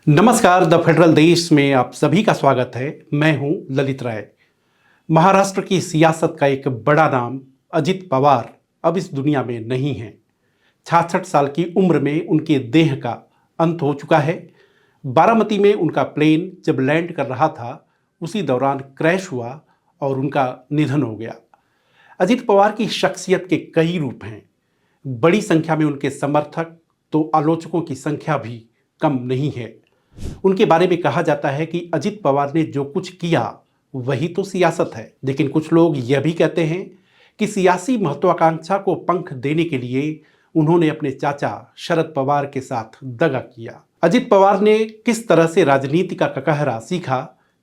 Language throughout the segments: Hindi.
नमस्कार। द फेडरल देश में आप सभी का स्वागत है। मैं हूं ललित राय। महाराष्ट्र की सियासत का एक बड़ा नाम अजित पवार अब इस दुनिया में नहीं है। 66 साल की उम्र में उनके देह का अंत हो चुका है। बारामती में उनका प्लेन जब लैंड कर रहा था उसी दौरान क्रैश हुआ और उनका निधन हो गया। अजित पवार की शख्सियत के कई रूप हैं। बड़ी संख्या में उनके समर्थक तो आलोचकों की संख्या भी कम नहीं है। उनके बारे में कहा जाता है कि अजित पवार ने जो कुछ किया वही तो सियासत है। लेकिन कुछ लोग यह भी कहते हैं कि सियासी महत्वाकांक्षा को पंख देने के लिए उन्होंने अपने चाचा शरद पवार के साथ दगा किया। अजित पवार ने किस तरह से राजनीति का ककहरा सीखा,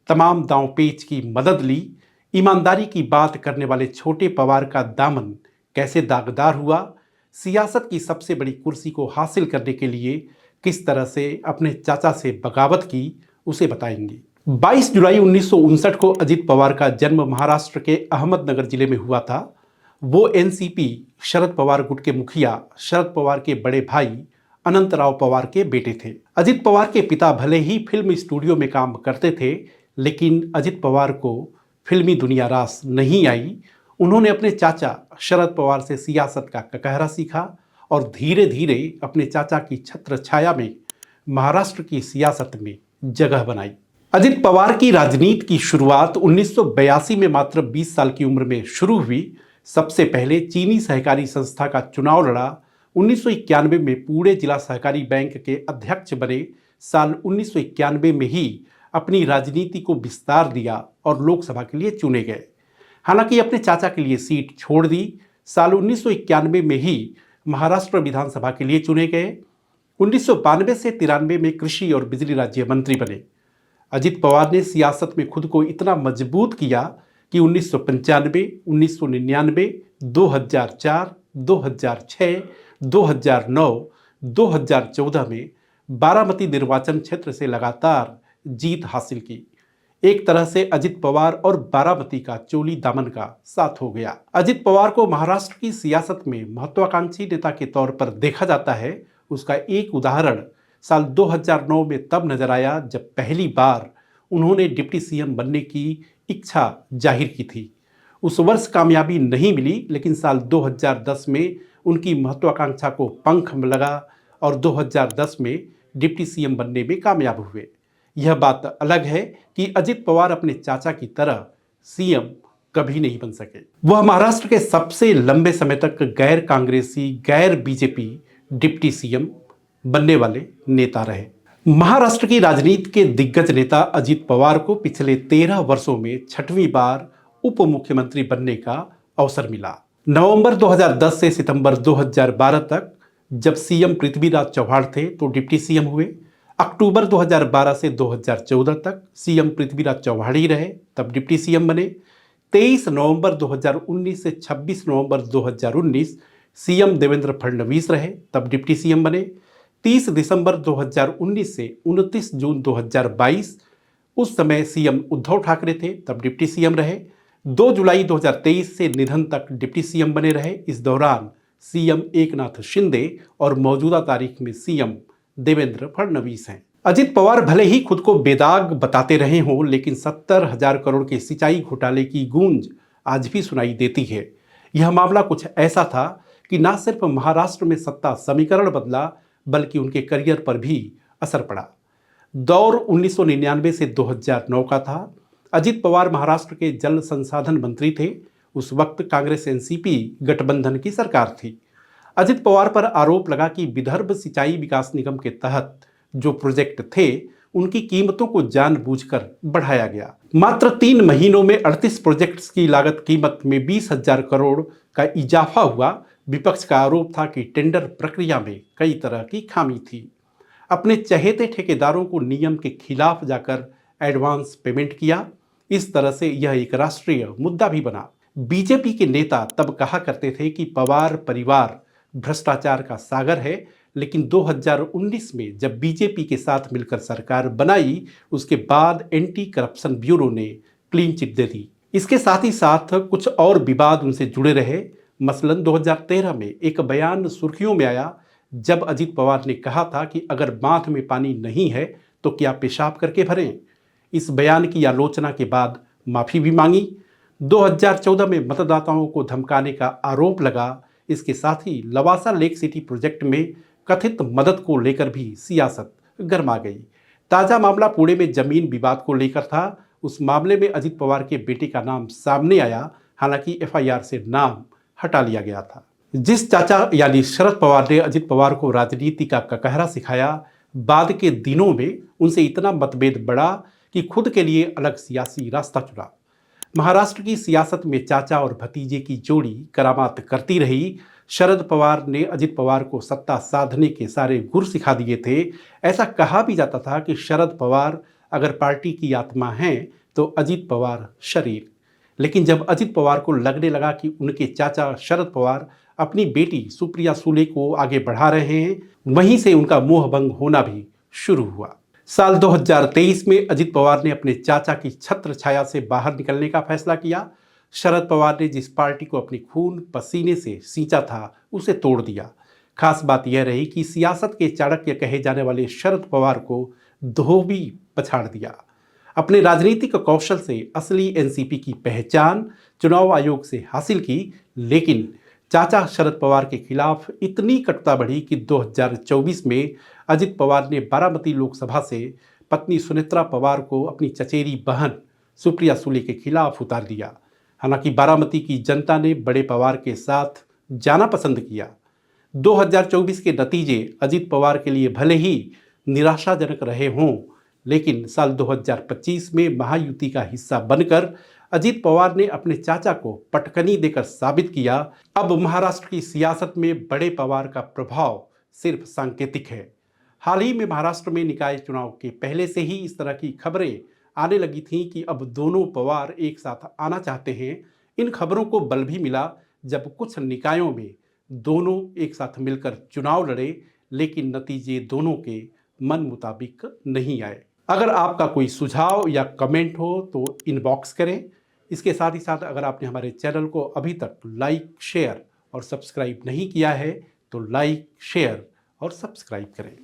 तमाम दांव पेच की मदद ली, ईमानदारी की बात करने वाले छोटे पवार का दामन कैसे दागदार हुआ, सियासत की सबसे बड़ी कुर्सी को हासिल करने के लिए किस तरह से अपने चाचा से बगावत की, उसे बताएंगे। 22 जुलाई 1959 को अजित पवार का जन्म महाराष्ट्र के अहमदनगर जिले में हुआ था। वो एनसीपी शरद पवार गुट के मुखिया शरद पवार के बड़े भाई अनंतराव पवार के बेटे थे। अजित पवार के पिता भले ही फिल्म स्टूडियो में काम करते थे, लेकिन अजित पवार को फिल्मी दुनिया रास नहीं आई। उन्होंने अपने चाचा शरद पवार से सियासत का ककहरा सीखा और धीरे धीरे अपने चाचा की छत्र छाया में महाराष्ट्र की सियासत में जगह बनाई। अजित पवार की राजनीति की शुरुआत 1982 में मात्र 20 साल की उम्र में शुरू हुई। सबसे पहले चीनी सहकारी संस्था का चुनाव लड़ा। 1991 में पुणे जिला सहकारी बैंक के अध्यक्ष बने। साल 1991 में ही अपनी राजनीति को विस्तार दिया और लोकसभा के लिए चुने गए। हालांकि अपने चाचा के लिए सीट छोड़ दी। साल 1991 में ही महाराष्ट्र विधानसभा के लिए चुने गए। 1992 से 93 में कृषि और बिजली राज्य मंत्री बने। अजित पवार ने सियासत में खुद को इतना मजबूत किया कि 1995, 1999, 2004, 2006, 2009, 2014 में बारामती निर्वाचन क्षेत्र से लगातार जीत हासिल की। एक तरह से अजित पवार और बारामती का चोली दामन का साथ हो गया। अजित पवार को महाराष्ट्र की सियासत में महत्वाकांक्षी नेता के तौर पर देखा जाता है। उसका एक उदाहरण साल 2009 में तब नजर आया जब पहली बार उन्होंने डिप्टी सीएम बनने की इच्छा जाहिर की थी। उस वर्ष कामयाबी नहीं मिली, लेकिन साल 2010 में उनकी महत्वाकांक्षा को पंख लगा और 2010 में डिप्टी सीएम बनने में कामयाब हुए। यह बात अलग है कि अजित पवार अपने चाचा की तरह सीएम कभी नहीं बन सके। वह महाराष्ट्र के सबसे लंबे समय तक गैर कांग्रेसी, गैर बीजेपी डिप्टी सीएम बनने वाले नेता रहे। महाराष्ट्र की राजनीति के दिग्गज नेता अजित पवार को पिछले 13 वर्षों में 6वीं बार उप मुख्यमंत्री बनने का अवसर मिला। नवंबर 2010 से सितंबर 2012 तक जब सीएम पृथ्वीराज चव्हाण थे तो डिप्टी सीएम हुए। अक्टूबर 2012 से 2014 तक सीएम पृथ्वीराज चव्हाण ही रहे, तब डिप्टी सीएम बने। 23 नवंबर 2019 से 26 नवंबर 2019 सीएम देवेंद्र फडणवीस रहे, तब डिप्टी सीएम बने। 30 दिसंबर 2019 से 29 जून 2022 उस समय सीएम उद्धव ठाकरे थे, तब डिप्टी सीएम रहे। 2 जुलाई 2023 से निधन तक डिप्टी सीएम बने रहे। इस दौरान सीएम एकनाथ शिंदे और मौजूदा तारीख में सीएम देवेंद्र फडणवीस हैं। अजित पवार भले ही खुद को बेदाग बताते रहे हों, लेकिन 70,000 करोड़ के सिंचाई घोटाले की गूंज आज भी सुनाई देती है। यह मामला कुछ ऐसा था कि न सिर्फ महाराष्ट्र में सत्ता समीकरण बदला, बल्कि उनके करियर पर भी असर पड़ा। दौर 1999 से 2009 का था। अजित पवार महाराष्ट्र के जल संसाधन मंत्री थे। उस वक्त कांग्रेस एनसीपी गठबंधन की सरकार थी। अजित पवार पर आरोप लगा कि विदर्भ सिंचाई विकास निगम के तहत जो प्रोजेक्ट थे उनकी कीमतों को जानबूझकर बढ़ाया गया। मात्र 3 महीनों में 38 प्रोजेक्ट्स की लागत कीमत में 20,000 करोड़ का इजाफा हुआ। विपक्ष का आरोप था कि टेंडर प्रक्रिया में कई तरह की खामी थी। अपने चहेते ठेकेदारों को नियम के खिलाफ जाकर एडवांस पेमेंट किया। इस तरह से यह एक राष्ट्रीय मुद्दा भी बना। बीजेपी के नेता तब कहा करते थे कि पवार परिवार भ्रष्टाचार का सागर है, लेकिन 2019 में जब बीजेपी के साथ मिलकर सरकार बनाई, उसके बाद एंटी करप्शन ब्यूरो ने क्लीन चिट दे दी। इसके साथ ही साथ कुछ और विवाद उनसे जुड़े रहे। मसलन 2013 में एक बयान सुर्खियों में आया जब अजित पवार ने कहा था कि अगर बांध में पानी नहीं है तो क्या पेशाब करके भरें। इस बयान की आलोचना के बाद माफ़ी भी मांगी। 2014 में मतदाताओं को धमकाने का आरोप लगा। इसके साथ ही लवासा लेक सिटी प्रोजेक्ट में कथित मदद को लेकर भी सियासत गर्मा गई। ताज़ा मामला पुणे में जमीन विवाद को लेकर था। उस मामले में अजित पवार के बेटे का नाम सामने आया, हालांकि एफआईआर से नाम हटा लिया गया था। जिस चाचा यानी शरद पवार ने अजित पवार को राजनीति का ककहरा सिखाया, बाद के दिनों में उनसे इतना मतभेद बढ़ा कि खुद के लिए अलग सियासी रास्ता चुना। महाराष्ट्र की सियासत में चाचा और भतीजे की जोड़ी करामात करती रही। शरद पवार ने अजित पवार को सत्ता साधने के सारे गुर सिखा दिए थे। ऐसा कहा भी जाता था कि शरद पवार अगर पार्टी की आत्मा हैं तो अजित पवार शरीर। लेकिन जब अजित पवार को लगने लगा कि उनके चाचा शरद पवार अपनी बेटी सुप्रिया सुले को आगे बढ़ा रहे हैं, वहीं से उनका मोहभंग होना भी शुरू हुआ। साल 2023 में अजित पवार ने अपने चाचा की छत्र छाया से बाहर निकलने का फैसला किया। शरद पवार ने जिस पार्टी को अपनी खून पसीने से सींचा था, उसे तोड़ दिया। खास बात यह रही कि सियासत के चाणक्य कहे जाने वाले शरद पवार को धोबी पछाड़ दिया। अपने राजनीतिक कौशल से असली एनसीपी की पहचान चुनाव आयोग से हासिल की, लेकिन चाचा शरद पवार के खिलाफ इतनी कटुता बढ़ी कि 2024 में अजित पवार ने बारामती लोकसभा से पत्नी सुनेत्रा पवार को अपनी चचेरी बहन सुप्रिया सुले के खिलाफ उतार दिया। हालांकि बारामती की जनता ने बड़े पवार के साथ जाना पसंद किया। 2024 के नतीजे अजित पवार के लिए भले ही निराशाजनक रहे हों, लेकिन साल 2025 में महायुति का हिस्सा बनकर अजित पवार ने अपने चाचा को पटकनी देकर साबित किया। अब महाराष्ट्र की सियासत में बड़े पवार का प्रभाव सिर्फ सांकेतिक है। हाल ही में महाराष्ट्र में निकाय चुनाव के पहले से ही इस तरह की खबरें आने लगी थीं कि अब दोनों पवार एक साथ आना चाहते हैं। इन खबरों को बल भी मिला जब कुछ निकायों में दोनों एक साथ मिलकर चुनाव लड़े, लेकिन नतीजे दोनों के मन मुताबिक नहीं आए। अगर आपका कोई सुझाव या कमेंट हो तो इनबॉक्स करें। इसके साथ ही साथ अगर आपने हमारे चैनल को अभी तक लाइक, शेयर और सब्सक्राइब नहीं किया है तो लाइक, शेयर और सब्सक्राइब करें।